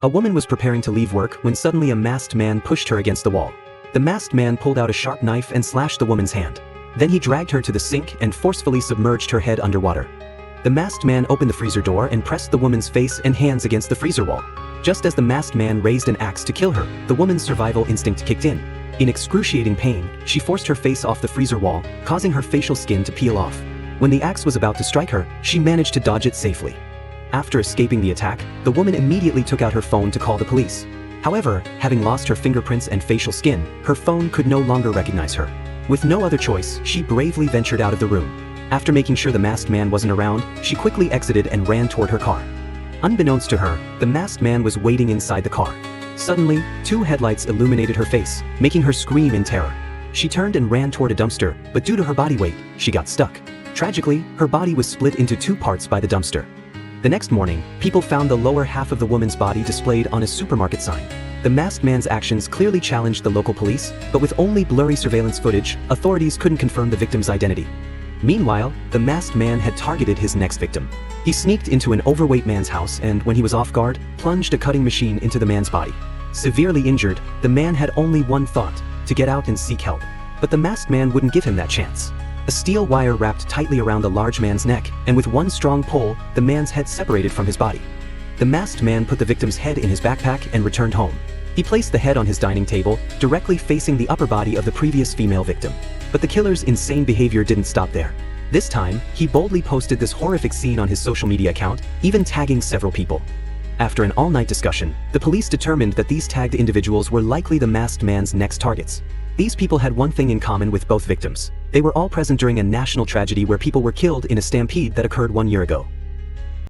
A woman was preparing to leave work when suddenly a masked man pushed her against the wall. The masked man pulled out a sharp knife and slashed the woman's hand. Then he dragged her to the sink and forcefully submerged her head underwater. The masked man opened the freezer door and pressed the woman's face and hands against the freezer wall. Just as the masked man raised an axe to kill her, the woman's survival instinct kicked in. In excruciating pain, she forced her face off the freezer wall, causing her facial skin to peel off. When the axe was about to strike her, she managed to dodge it safely. After escaping the attack, the woman immediately took out her phone to call the police. However, having lost her fingerprints and facial skin, her phone could no longer recognize her. With no other choice, she bravely ventured out of the room. After making sure the masked man wasn't around, she quickly exited and ran toward her car. Unbeknownst to her, the masked man was waiting inside the car. Suddenly, two headlights illuminated her face, making her scream in terror. She turned and ran toward a dumpster, but due to her body weight, she got stuck. Tragically, her body was split into two parts by the dumpster. The next morning, people found the lower half of the woman's body displayed on a supermarket sign. The masked man's actions clearly challenged the local police, but with only blurry surveillance footage, authorities couldn't confirm the victim's identity. Meanwhile, the masked man had targeted his next victim. He sneaked into an overweight man's house and, when he was off guard, plunged a cutting machine into the man's body. Severely injured, the man had only one thought: to get out and seek help. But the masked man wouldn't give him that chance. A steel wire wrapped tightly around the large man's neck, and with one strong pull, the man's head separated from his body. The masked man put the victim's head in his backpack and returned home. He placed the head on his dining table, directly facing the upper body of the previous female victim. But the killer's insane behavior didn't stop there. This time, he boldly posted this horrific scene on his social media account, even tagging several people. After an all-night discussion, the police determined that these tagged individuals were likely the masked man's next targets. These people had one thing in common with both victims. They were all present during a national tragedy where people were killed in a stampede that occurred 1 year ago.